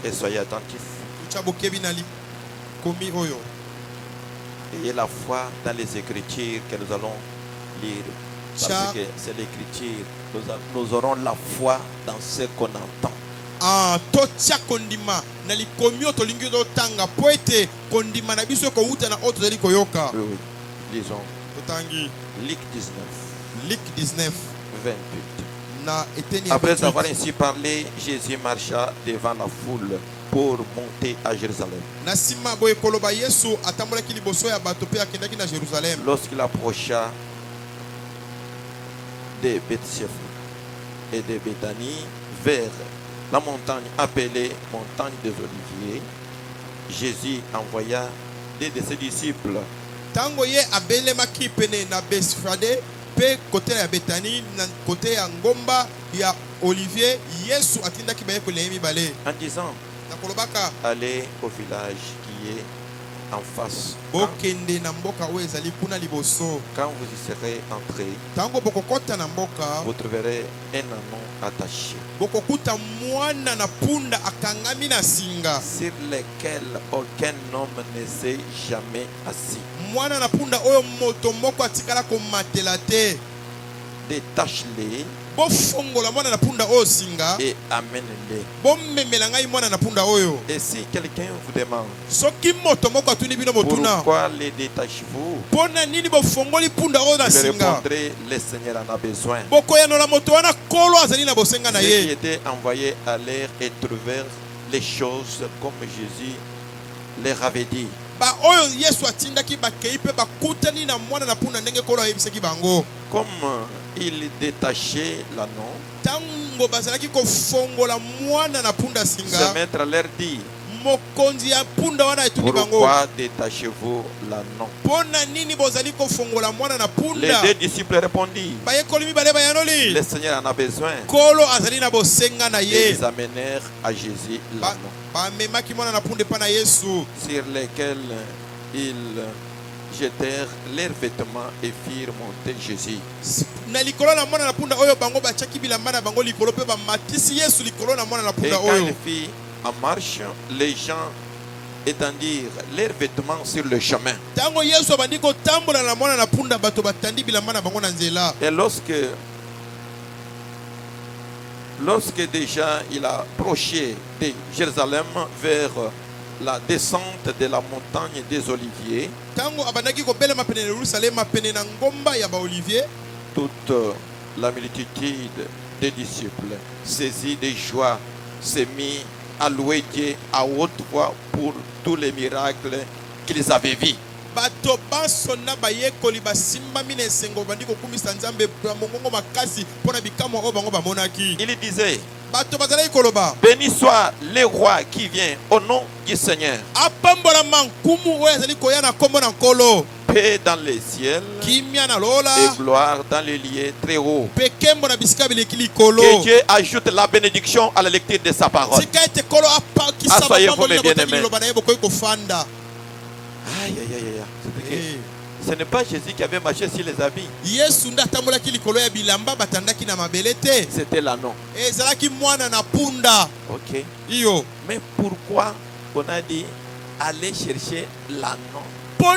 Et soyez attentifs. Ayez la foi dans les Écritures que nous allons lire. Parce que c'est l'Écriture. Nous aurons la foi dans ce qu'on entend. Totia kondima na likomio tolingi do tanga poete kondima na biso ko uta na auto zali koyoka. Oui, lisons. Totangi Luc 19. Luc 19 28. Après avoir ainsi parlé, Jésus marcha devant la foule pour monter à Jérusalem. Lorsqu'il approcha de Bethsapha et de Béthanie vers la montagne appelée montagne des Oliviers, Jésus envoya des de ses disciples. Tango ye abelemaki pene na Bethfade pe côté ya Bethanie na côté ya ngomba ya Olivier, Yesu atindaki baye ko lemi balé en disant allez au village qui est en face. Quand vous y serez entrés, vous trouverez un anon attaché sur lequel aucun homme ne s'est jamais assis. Détache-les et amène-les. Et si quelqu'un vous demande pourquoi les détachez-vous, je répondrai, le Seigneur en a besoin. Ceux qui étaient envoyés allèrent et trouvèrent les choses comme Jésus leur avait dit. Comme il détachait l'anneau, ce maître leur dit, pourquoi détachez-vous l'anneau? Les deux disciples répondirent, le Seigneur en a besoin. Et ils amenèrent à Jésus l'anneau, sur lesquels ils jetèrent leurs vêtements et firent monter Jésus. Et quand il fit en marche, les gens étendirent leurs vêtements sur le chemin. Et lorsque déjà il approchait de Jérusalem vers la descente de la montagne des Oliviers, toute la multitude des disciples, saisis de joie, s'est mis à louer Dieu à haute voix pour tous les miracles qu'ils avaient vus. Il disait, béni soit le roi qui vient au nom du Seigneur. Paix dans les ciels et gloire dans les lieux très hauts. Que Dieu ajoute la bénédiction à la lecture de sa parole. Asseyez-vous mes bien-aimés. Aïe, aïe, aïe, aïe. Ce n'est pas Jésus qui avait marché sur les habits. C'était l'anneau. Ok. Mais pourquoi on a dit aller chercher l'anneau qu'on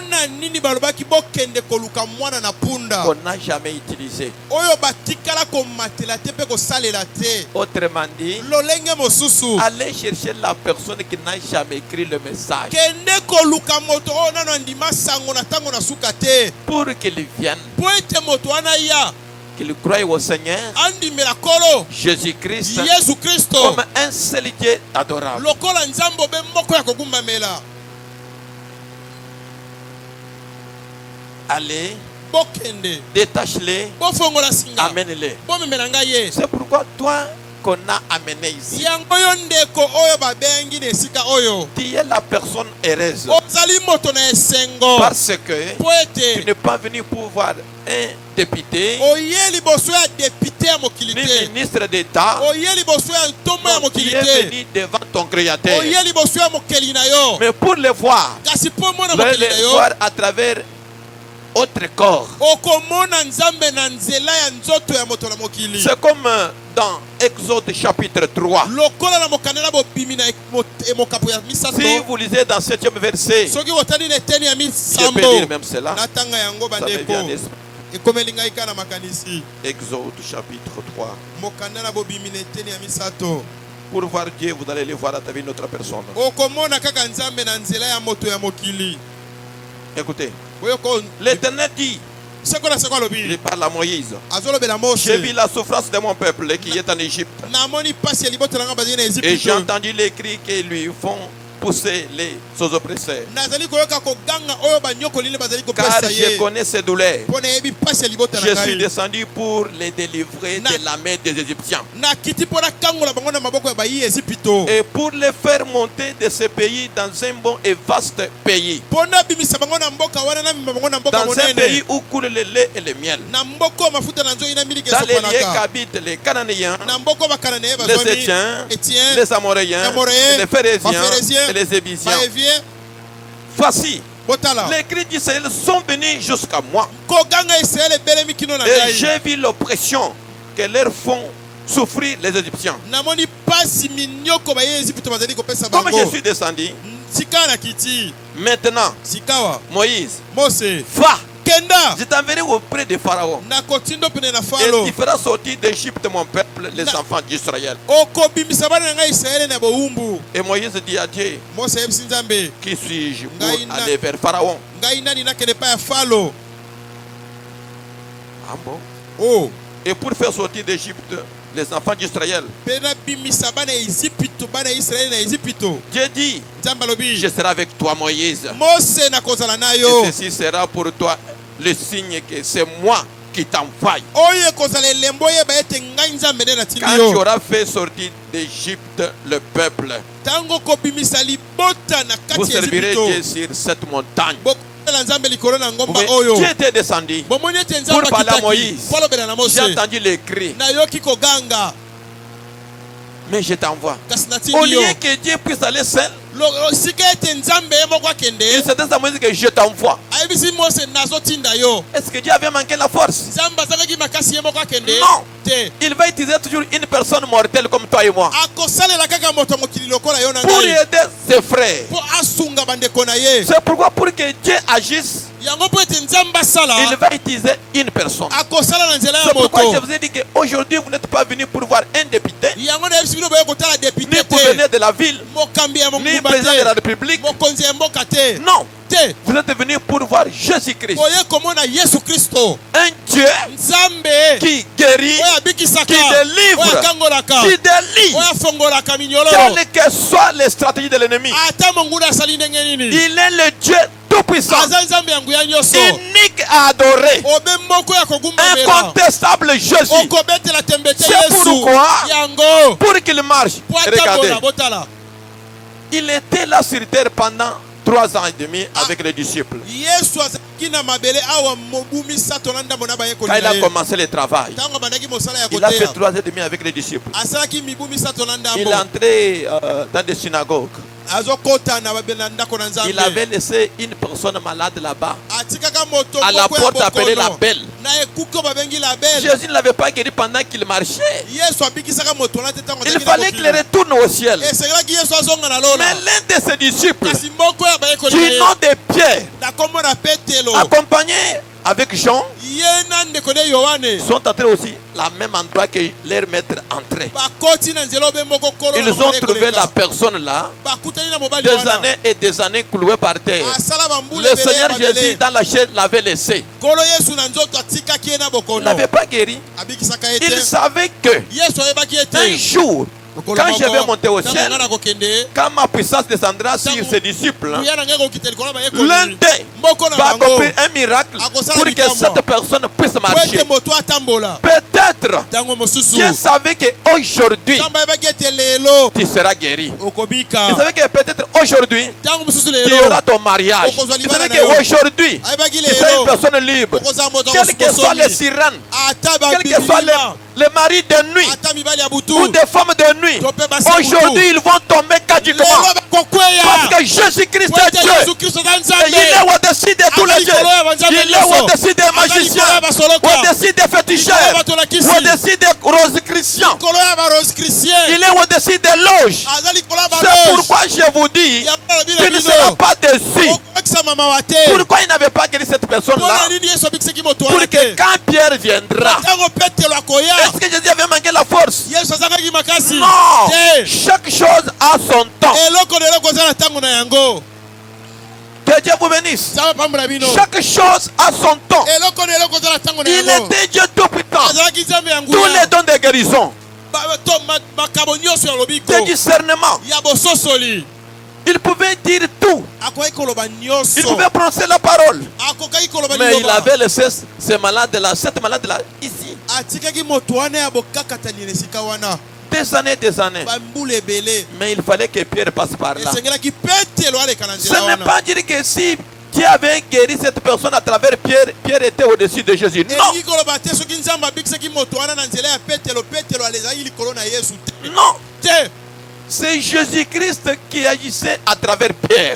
n'a jamais utilisé? Autrement dit, aller chercher la personne qui n'a jamais écrit le message pour qu'il vienne, qu'il croie au Seigneur Jésus-Christ comme un seul Dieu adorable. Allez, détache-les, amène-les. C'est pourquoi toi qu'on a amené ici, tu es la personne heureuse. Parce que tu n'es pas venu pour voir un député, ni ministre d'État, non, tu es venu devant ton Créateur. Mais pour le voir à travers autre corps. C'est comme dans Exode chapitre 3. Si vous lisez dans 7e verset, je peux lire même cela. Ça me vient à l'esprit. Exode chapitre 3. Pour voir Dieu, vous allez le voir à travers notre personne. Écoutez, l'Éternel dit, il parle à Moïse, j'ai vu la souffrance de mon peuple qui est en Égypte. Et j'ai entendu les cris qu'ils lui font pousser les oppresseurs. Car je connais ses douleurs. Je suis descendu pour les délivrer de la main des Égyptiens. Et pour les faire monter de ce pays dans un bon et vaste pays. Dans un pays où coule le lait et le miel. Dans les lieux qu'habitent les Cananéens, les Étiens, les Amoréens, les Phérésiens, les Ébysiens. Voici, les cris d'Israël sont venus jusqu'à moi. Et j'ai vu l'oppression que leur font souffrir les Égyptiens. Comme je suis descendu, maintenant, Moïse, va. Je t'enverrai auprès de Pharaon. Et tu feras sortir d'Égypte mon peuple, les enfants d'Israël. Et Moïse dit à Dieu, qui suis-je pour aller vers Pharaon? Ah bon? Oh. Et pour faire sortir d'Égypte les enfants d'Israël, Dieu dit, je serai avec toi, Moïse. Et ceci sera pour toi le signe que c'est moi qui t'envoie. Quand tu auras fait sortir d'Égypte le peuple, vous servirez Dieu sur cette montagne. Dieu était descendu pour parler à Moïse. J'ai entendu les cris, mais je t'envoie. Au lieu que Dieu puisse aller seul, il s'est dit à Moïse que je t'envoie. Est-ce que Dieu avait manqué la force? Non. Il va utiliser toujours une personne mortelle comme toi et moi pour aider ses frères. C'est pourquoi pour que Dieu agisse, il va utiliser une personne. C'est pourquoi je vous ai dit qu'aujourd'hui vous n'êtes pas venu pour voir un député, ni pour venir de la ville, ni président de la République. Non. Vous êtes venus pour voir Jésus-Christ. Un Dieu qui guérit, qui délivre, qui délie. Quelles que soient les stratégies de l'ennemi, il est le Dieu tout-puissant, unique à adorer, incontestable Jésus. C'est pourquoi, pour qu'il marche, regardez, il était là sur terre pendant 3 ans et demi avec les disciples. Quand il a commencé le travail, il a fait 3 ans et demi avec les disciples. Il est entré dans des synagogues. Il avait laissé une personne malade là-bas, à la porte appelée la Belle. Jésus ne l'avait pas guéri pendant qu'il marchait. Il fallait qu'il retourne au ciel. Mais l'un de ses disciples, du nom de Pierre, accompagné avec Jean, sont entrés aussi la même endroit que leur maître entrait. Ils ont trouvé la personne là, des années et des années clouée par terre. Le Seigneur Jésus dans la chaise l'avait laissé. Il n'avait pas guéri. Il savait que un jour, quand je vais monter au ciel, quand ma puissance descendra sur ses disciples, l'un d'eux va accomplir un miracle pour que cette personne puisse marcher. Peut-être Dieu savait qu'aujourd'hui tu seras guéri. Il savait que peut-être aujourd'hui tu auras ton mariage. Il savait qu'aujourd'hui tu seras une personne libre. Quelles que soient les sirènes, quels que soient les maris de nuit ou des femmes de nuit, aujourd'hui ils vont tomber quasiment. Parce que Jésus-Christ est Dieu. Et il est au-dessus de tous les dieux. Il est au-dessus des magiciens, au-dessus des féticheurs, au-dessus des rosicruciens. Il est au-dessus des loges. C'est pourquoi je vous dis, tu ne seras pas déçu. Pourquoi il n'avait pas guéri cette personne-là? Pour que quand Pierre viendra, est-ce que Jésus avait manqué la force? Non. Chaque chose a son temps. Que Dieu vous bénisse. Chaque chose a son temps. Il était Dieu tout puissant. Tous les dons de guérison, de discernement, il pouvait dire tout. Il pouvait prononcer la parole. Mais il avait laissé ces malades-là, cette malade-là, ici. Des années. Mais il fallait que Pierre passe par là. Ce n'est pas dire que si Dieu avait guéri cette personne à travers Pierre, Pierre était au-dessus de Jésus. Non. Non. C'est Jésus-Christ qui agissait à travers Pierre.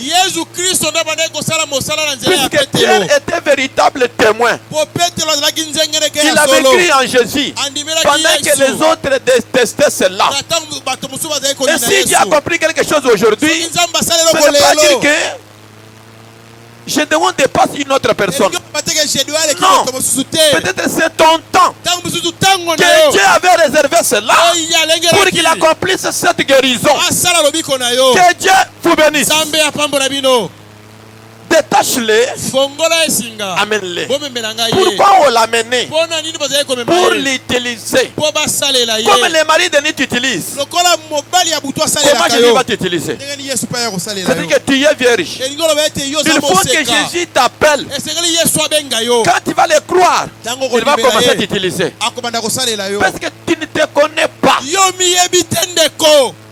Puisque Pierre était véritable témoin. Il avait cru en Jésus pendant que les autres détestaient cela. Et si Dieu a compris quelque chose aujourd'hui, ce n'est pas dire que je demande de passer une autre personne. Non, peut-être c'est ton temps que Dieu avait réservé cela pour qu'il accomplisse cette guérison. Que Dieu vous bénisse. Détache-les, amène-les. Pourquoi on l'a amené? Pour l'utiliser. Comme les maris de Nid t'utilisent. Comment Jésus va t'utiliser? C'est-à-dire que tu es vierge. Il faut que Jésus t'appelle. Quand tu vas le croire, il va commencer à t'utiliser. Parce que tu ne te connais pas.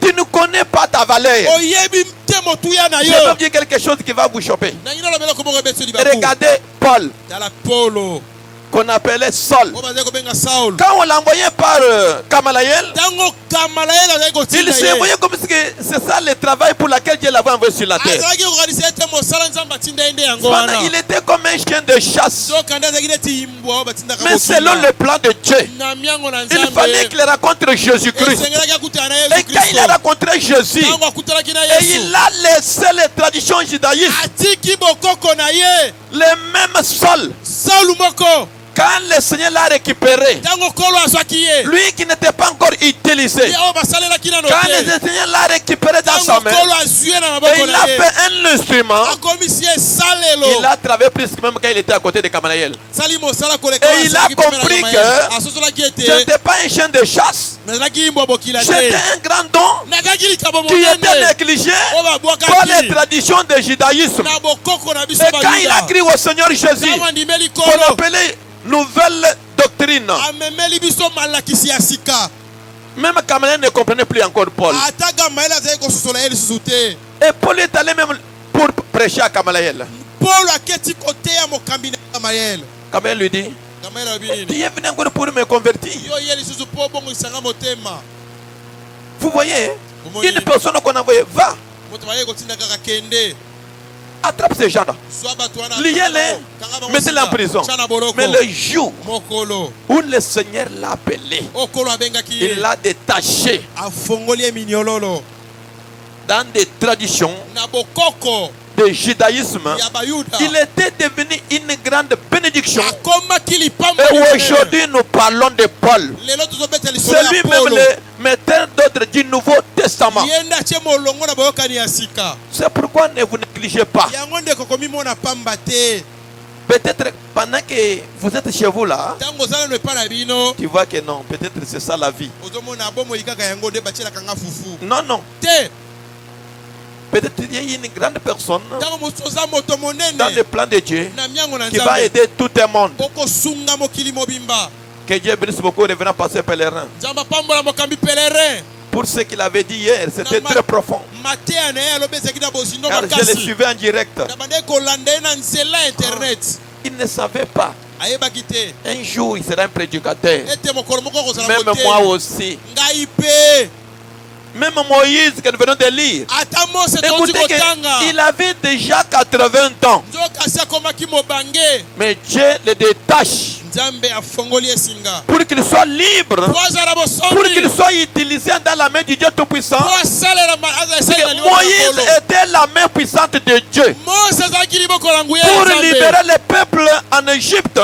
Tu ne connais pas ta valeur. Je vais dire quelque chose qui va vous choper. Regardez Paul, qu'on appelait Saul. Quand on l'envoyait par Gamaliel, il s'est envoyé comme si c'est ça le travail pour lequel Dieu l'avait envoyé sur la terre. Il était comme un chien de chasse. Mais selon le plan de Dieu, il fallait qu'il rencontre Jésus-Christ. Et quand il a rencontré Jésus, et il a laissé les traditions judaïstes, les mêmes Saul. Quand le Seigneur l'a récupéré, lui qui n'était pas encore utilisé, quand le Seigneur l'a récupéré dans sa main, et il a fait un instrument, il a travaillé plus même quand il était à côté de Gamaliel. Et il a compris que ce n'était pas un chien de chasse, c'était un grand don qui était négligé par les traditions du judaïsme. Et quand il a crié au Seigneur Jésus, qu'on appelait nouvelle doctrine, même Gamaliel ne comprenait plus encore Paul. Et Paul est allé même pour prêcher à Gamaliel. Gamaliel lui dit, tu es venu encore pour me convertir. Vous voyez, une personne qu'on a envoyée, va, attrape ces gens-là, liez-les, mettez-les en prison. Mais le jour où le Seigneur l'a appelé, il l'a détaché dans des traditions de judaïsme. Il était devenu une grande bénédiction. Et aujourd'hui nous parlons de Paul. C'est lui-même le metteur d'ordre du Nouveau Testament. C'est pourquoi ne vous négligez pas. Peut-être pendant que vous êtes chez vous là, tu vois que non, peut-être c'est ça la vie. Non, non. Peut-être qu'il y a une grande personne dans le plan de Dieu qui va aider tout le monde. Que Dieu bénisse beaucoup, revenant passer pèlerin. Pour ce qu'il avait dit hier, c'était très profond. Car je le suivais en direct. Il ne savait pas. Un jour, il sera un prédicateur. Même moi aussi. Même Moïse que nous venons de lire. Écoutez qu'il avait déjà 80 ans. Mais Dieu le détache pour qu'il soit libre, pour qu'il soit utilisé dans la main du Dieu Tout-Puissant. Moïse était la main puissante de Dieu pour libérer le peuple en Égypte.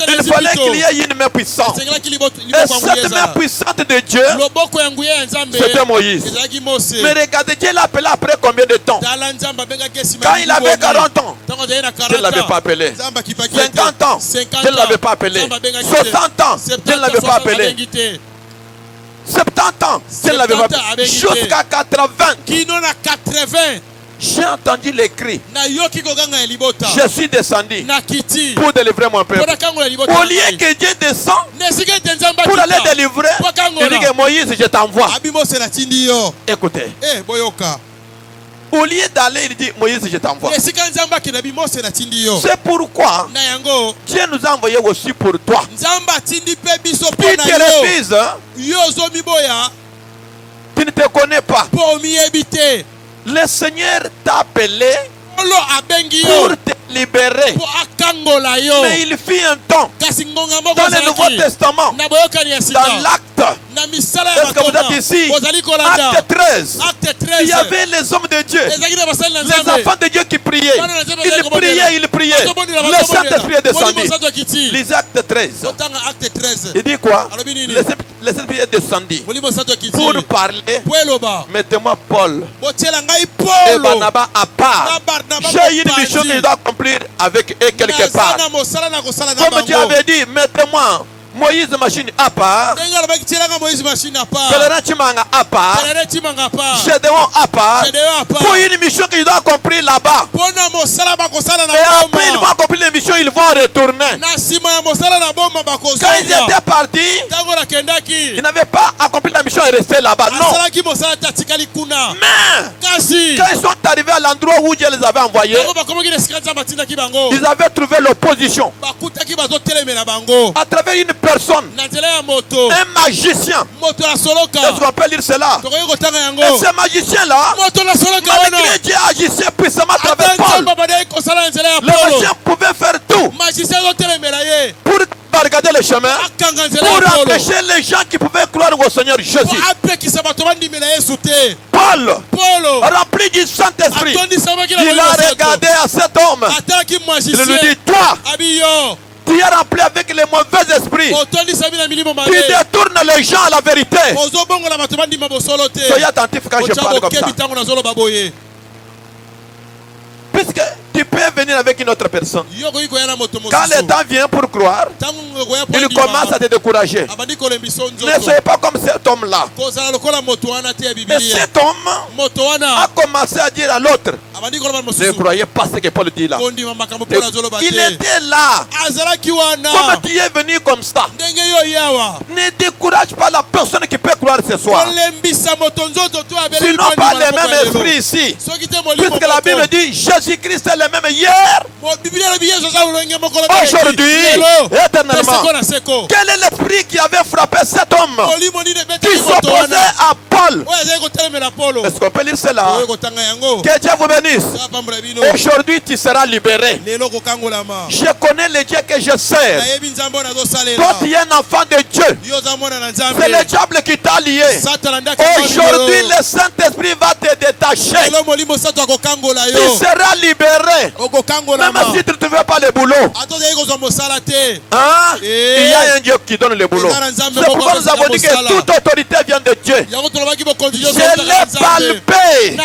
Il fallait qu'il y ait une main puissante. Et cette main puissante de Dieu, c'était Moïse. Mais regardez, Dieu l'a appelé après combien de temps? Quand il avait 40 ans, Dieu ne l'avait pas appelé. 50 ans, Dieu ne l'avait pas appelé. 60 ans, Dieu ne l'avait pas appelé. 70 ans, Dieu ne l'avait pas appelé. Jusqu'à 80. J'ai entendu les cris. Je suis descendu pour délivrer mon peuple. Au lieu que Dieu descend pour aller délivrer, il dit que Moïse, je t'envoie. Écoutez. Au lieu d'aller, il dit Moïse, je t'envoie. C'est pourquoi Dieu nous a envoyé aussi pour toi. Si tu refuses, tu ne te connais pas. Le Seigneur t'a appelé pour te libérer. Mais il fit un temps dans le Nouveau Testament, dans l'Acte. Est-ce que vous êtes ici? Acte 13. Il y avait les hommes de Dieu, les enfants de Dieu qui priaient. Ils priaient. Le Saint-Esprit est descendu. Les Actes 13. Il dit quoi? Le Saint-Esprit est descendu pour parler. Mettez-moi Paul et Barnabas à part. J'ai une mission que je dois accomplir avec eux quelque part. Comme Dieu avait dit, mettez-moi Moïse machine à part, Pèlerin Chimanga à part, Gédéon à part, pour une mission qu'ils doivent accomplir là-bas. Et après ils vont accomplir les missions, ils vont retourner. Quand ils étaient partis, ils n'avaient pas accompli la mission et resté là-bas. Non. Mais quand ils sont arrivés à l'endroit où Dieu les avait envoyés, ils avaient trouvé l'opposition à travers une personne, un magicien. Est-ce qu'on peut lire cela? Et ce magicien-là, malgré Dieu agissait puissamment à travers Paul, le magicien pouvait faire tout pour regarder le chemin, pour empêcher les gens qui pouvaient croire au Seigneur Jésus. Paul, rempli du Saint-Esprit, il a regardé à cet homme. Il lui dit, toi, tu es rempli avec les mauvais esprits. Tu détournes les gens à la vérité. Soyez attentifs quand je parle comme ça. Puisque tu peux venir avec une autre personne. Quand le temps vient pour croire, il commence à te décourager. Ne soyez pas comme cet homme-là. Mais cet homme a commencé à dire à l'autre, ne croyez pas ce que Paul dit là. Il était là. Comme tu es venu comme ça, ne décourage pas la personne qui peut croire ce soir. Sinon pas les mêmes esprits ici. Puisque la Bible dit Jésus-Christ est le même hier, aujourd'hui, éternellement. Quel est l'esprit qui avait frappé cet homme qui s'opposait à Paul? Est-ce qu'on peut lire cela? Que Dieu vous bénisse. Aujourd'hui tu seras libéré. Je connais le Dieu que je sers. Toi tu es un enfant de Dieu. C'est le diable qui t'a lié. Aujourd'hui le Saint-Esprit va te détacher. Tu seras libéré. Même si tu ne trouves pas le boulot, hein? Il y a un Dieu qui donne le boulot. C'est pourquoi nous avons dit que toute autorité vient de Dieu. Je l'ai palpé.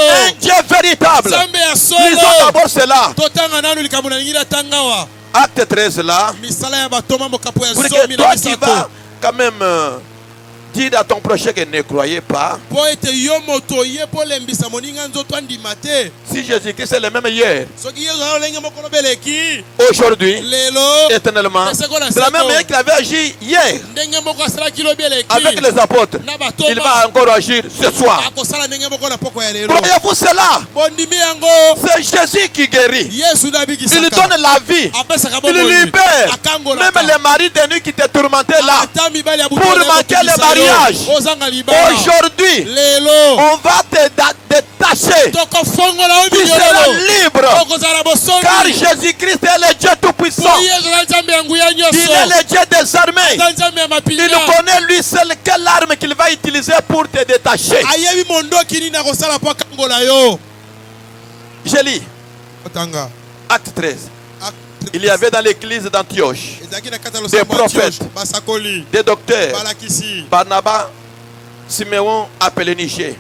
Un Dieu véritable. Lisons d'abord cela. Acte 13 là. Pour que toi qui vas quand même dire à ton prochain que ne croyez pas. Si Jésus-Christ est le même hier, aujourd'hui, éternellement, de la même manière qu'il avait agi hier avec les apôtres, il va encore agir ce soir. Croyez-vous cela? C'est Jésus qui guérit. Il donne la vie. Il libère. Même les maris de nuit qui te tourmentaient là pour manquer le mariage. Aujourd'hui, on va te détacher. Tu seras libre. Car Jésus-Christ est le Dieu Tout-Puissant. Il est le Dieu des armées. Il connaît lui seul quelle arme qu'il va utiliser pour te détacher. Je lis. Acte 13. Il y avait dans l'église d'Antioche des prophètes, des docteurs, Barnabas, Siméon appelé Niger.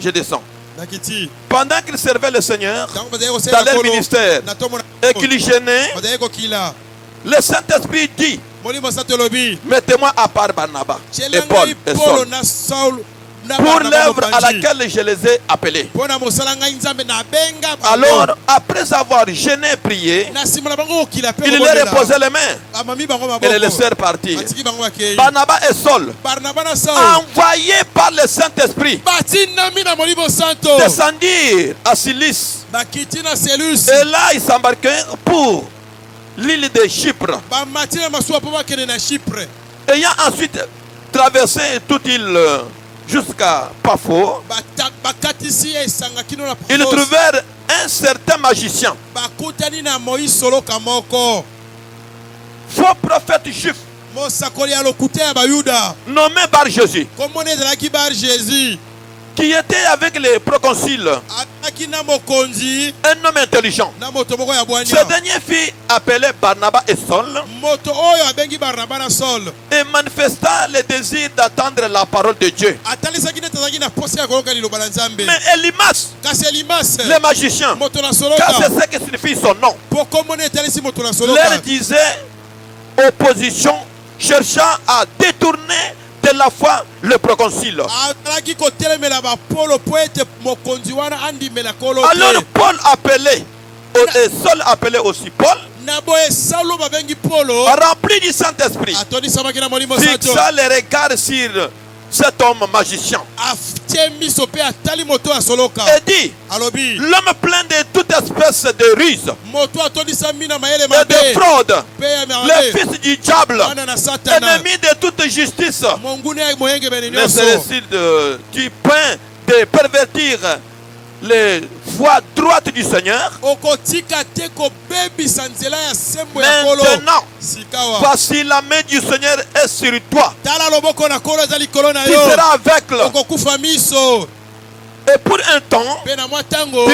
Je descends. Pendant qu'ils servaient le Seigneur dans leur ministère et qu'ils gênaient, le Saint-Esprit dit: mettez-moi à part Barnabas et Paul et Saul pour l'œuvre à laquelle je les ai appelés. Alors, après avoir gêné et prié, il leur imposait les mains et les laissèrent partir. Barnabas et Saul, envoyés par le Saint-Esprit, descendirent à Cilice. Et là, ils s'embarquèrent pour l'île de Chypre. Ayant ensuite traversé toute île jusqu'à Paphos, ils trouvèrent un certain magicien, faux prophète juif, nommé Bar-Jésus, qui était avec les proconsuls, un homme intelligent. Ce dernier fit appeler Barnabas et Saul et manifesta le désir d'attendre la parole de Dieu. Mais Elimas, le magicien, car c'est ce que signifie son nom, leur disait opposition, cherchant à détourner de la foi le proconsul. Alors Paul appelait, et Saul appelait aussi Paul, rempli du Saint-Esprit, fixa les regards sur cet homme magicien et dit: l'homme plein de toute espèce de ruse et de fraude, le fils du diable, ennemi de toute justice, ne serait-il du pain de pervertir les voies droites du Seigneur? Maintenant, voici la main du Seigneur est sur toi. Tu seras aveugle. Et pour un temps, tu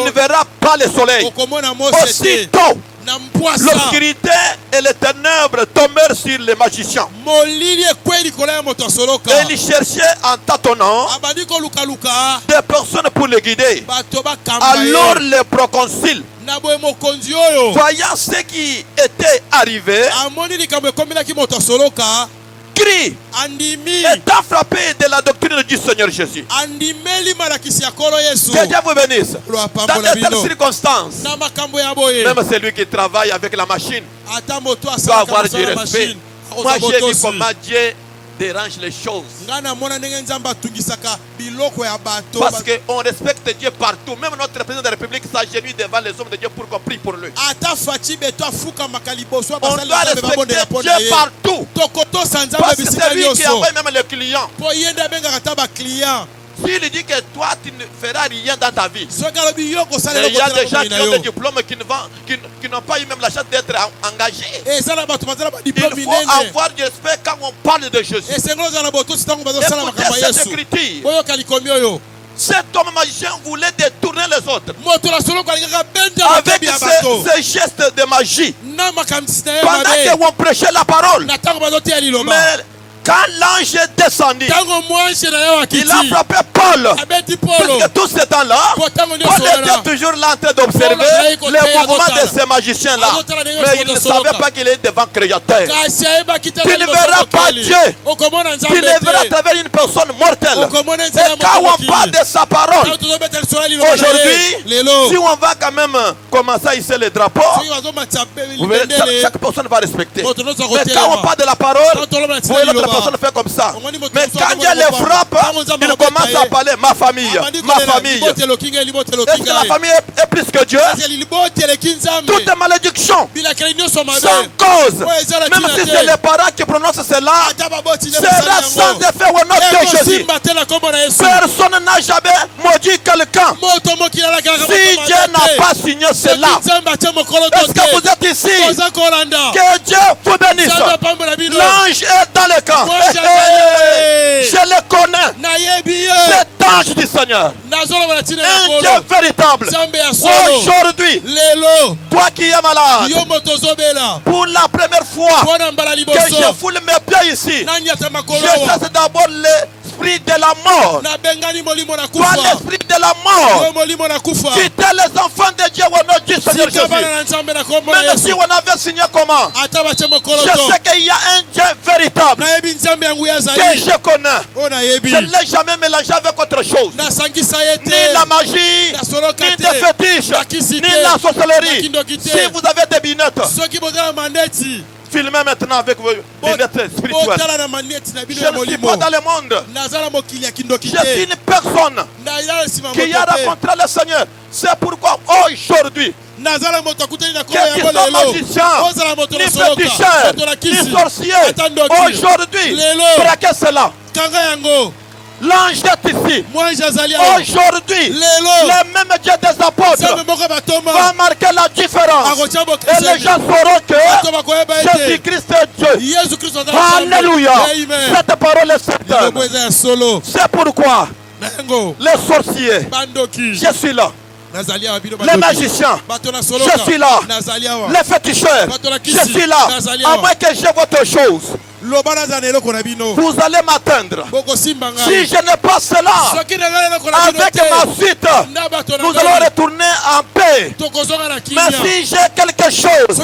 ne verras pas le soleil. Aussitôt, l'obscurité et les ténèbres tombèrent sur les magiciens. Et ils cherchaient en tâtonnant des personnes pour les guider. Alors les proconsuls, voyant ce qui était arrivé, crie, étant frappé de la doctrine du Seigneur Jésus. Que Dieu vous bénisse. Dans de telles circonstances, même celui qui travaille avec la machine doit avoir du respect. Moi j'ai vu comment Dieu dérange les choses. Parce qu'on respecte Dieu partout. Même notre président de la République s'agenouille devant les hommes de Dieu pour qu'on prie pour lui. On doit respecter Dieu partout. Parce que c'est lui qui envoie même les clients. S'il dit que toi tu ne feras rien dans ta vie, il y a des gens qui ont des diplômes qui n'ont pas eu même la chance d'être engagés. Il faut avoir du respect quand on parle de Jésus. Écoutez cette écriture. Cet homme magicien voulait détourner les autres avec ces gestes de magie pendant qu'on prêchait la parole. Mais Quand l'ange est descendu, il a frappé Paul. Parce que tout ce temps-là, Paul était toujours là en train d'observer les mouvements de ces magiciens-là. Mais il ne savait pas qu'il est devant le Créateur. Tu ne verras pas Dieu. Tu ne verras à travers une personne mortelle. Et quand on parle de sa parole, aujourd'hui, si on va quand même commencer à hisser les drapeaux, vous verrez, chaque personne va respecter. Mais quand on parle de la parole, vous voyez l'autre personne fait comme ça. Mais quand Dieu les frappe, il commence à parler ma famille, ma famille. Est-ce que la famille est plus que Dieu? Toute malédiction, sans cause, même si c'est les parents qui prononcent cela, sera sans effet au nom de Jésus. Personne n'a jamais maudit quelqu'un si Dieu n'a pas signé cela. Est-ce que vous êtes ici? Que Dieu vous bénisse. L'ange est dans le camp. Je le connais. Cet ange du Seigneur. Un Dieu véritable. Aujourd'hui, toi qui es malade, pour la première fois que je foule mes pieds ici, je chasse d'abord l'esprit de la mort. Toi, l'esprit de la mort, quittez les enfants de Dieu au nom du Seigneur Jésus. Même si on avait signé comment, je sais qu'il y a un Dieu véritable que je connais. Je ne l'ai jamais mélangé avec autre chose. Ni la magie, ni des fétiches, ni la sorcellerie. Si vous avez des binettes, filmez maintenant avec vos lunettes spirituelles. Je ne suis pas dans le monde. Je suis une personne qui a rencontré le Seigneur. C'est pourquoi aujourd'hui, que tu sois magicien, ni féticheur, ni sorcier, aujourd'hui, braquez cela. L'ange est ici. Aujourd'hui, le même Dieu des apôtres va marquer la différence. Et les gens sauront que Jésus-Christ est Dieu. Alléluia. Cette parole est certaine. C'est pourquoi les sorciers, je suis là. Les magiciens, je suis là. Les féticheurs, je suis là. À moins que j'ai votre chose, vous allez m'atteindre. Si je n'ai pas cela, avec ma suite, nous allons retourner en paix. Mais si j'ai quelque chose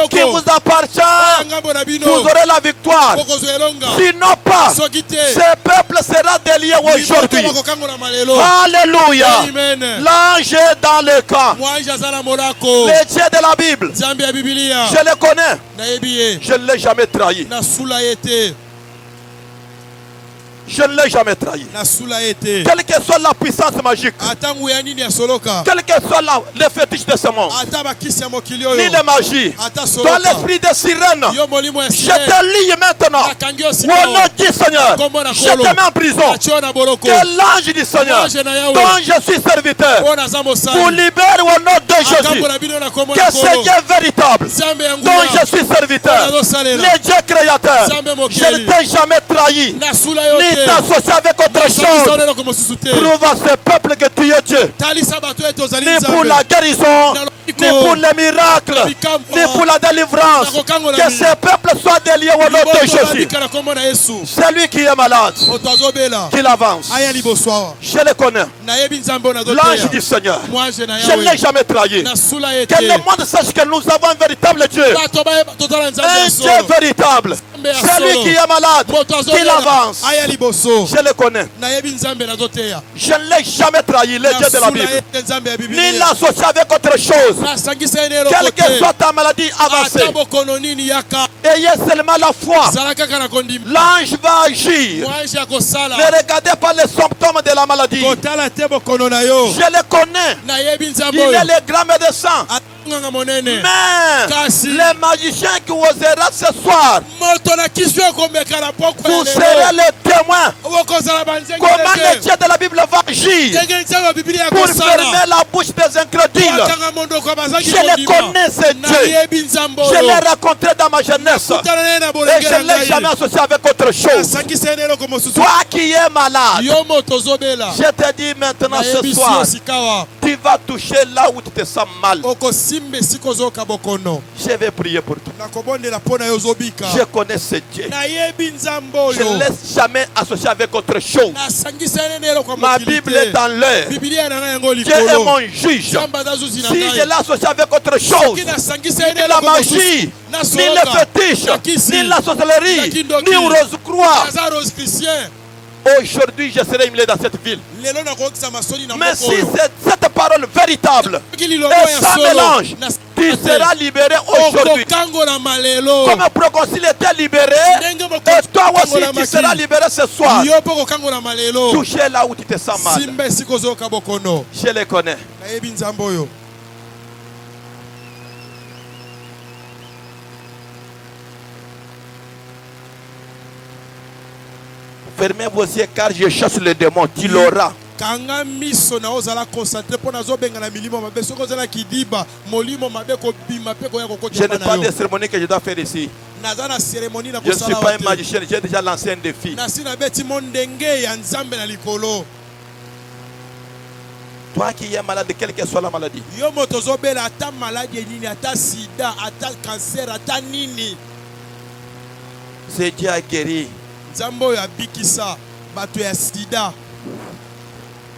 qui vous appartient, vous aurez la victoire. Sinon pas, ce peuple sera délié aujourd'hui. Alléluia. L'ange est dans le camp. Les dieux de la Bible, je les connais. Je ne l'ai jamais trahi. Je ne l'ai jamais trahi. Quelle que soit la puissance magique, quel que soit le fétiche de ce monde, ni la magie, dans l'esprit de sirène, je te lie maintenant. Au nom du Seigneur, je te mets en prison. Que l'ange du Seigneur, dont je suis serviteur, vous libère au nom de Jésus. Que ce Dieu véritable, dont je suis serviteur, le Dieu créateur, je ne t'ai jamais trahi, ni t'associer avec autre chose. Prouve à ce peuple que tu es Dieu. Ni pour la guérison, ni pour les miracles, ni pour la délivrance. Que ce peuple soit délié au nom de Jésus. Celui qui est malade, qu'il avance. Je le connais. L'ange du Seigneur. Je ne l'ai jamais trahi. Que le monde sache que nous avons un véritable Dieu. Un Dieu véritable. Celui qui est malade, qu'il avance. Je le connais. Je ne l'ai jamais trahi, le Dieu de la Bible. Ni l'associer avec autre chose. Quelle que soit ta maladie avancée, ayez seulement la foi. L'ange va agir. Ne regardez pas les symptômes de la maladie. Je le connais. Il est le grand médecin. Mais les magiciens qui oseront ce soir, vous serez les témoins. Comment le Dieu de la Bible l'évangile pour fermer la bouche des incrédules. Je les connais, ces dieux. Je l'ai rencontré dans ma jeunesse. Et je ne l'ai jamais associé avec autre chose. Toi qui es malade, je te dis maintenant ce soir, tu vas toucher là où tu te sens mal. Je vais prier pour toi. Je connais ce Dieu. Je ne laisse jamais associer avec autre chose. Ma Bible est dans l'air. Dieu est mon juge. Si je l'ai associé avec autre chose, ni la magie, ni le fétiche, ni la sorcellerie, ni rose-croix, aujourd'hui je serai humilié dans cette ville. Mais si c'est cette parole véritable et sans mélange, tu seras libéré aujourd'hui. Comme un proconsul était libéré, et toi aussi tu seras libéré ce soir. Touchez là où tu te sens mal. Je les connais. Fermez vos yeux car je chasse le démon. Tu l'auras. Je n'ai pas de cérémonie que je dois faire ici. Je ne suis pas un magicien, j'ai déjà lancé un défi. Toi qui es malade, quelle que soit la maladie, c'est Dieu a guéri.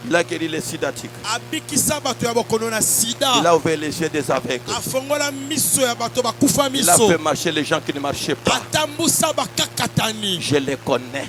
Il a guéri les sidatiques. Il a ouvert les yeux des aveugles. Il a fait marcher les gens qui ne marchaient pas. Je les connais.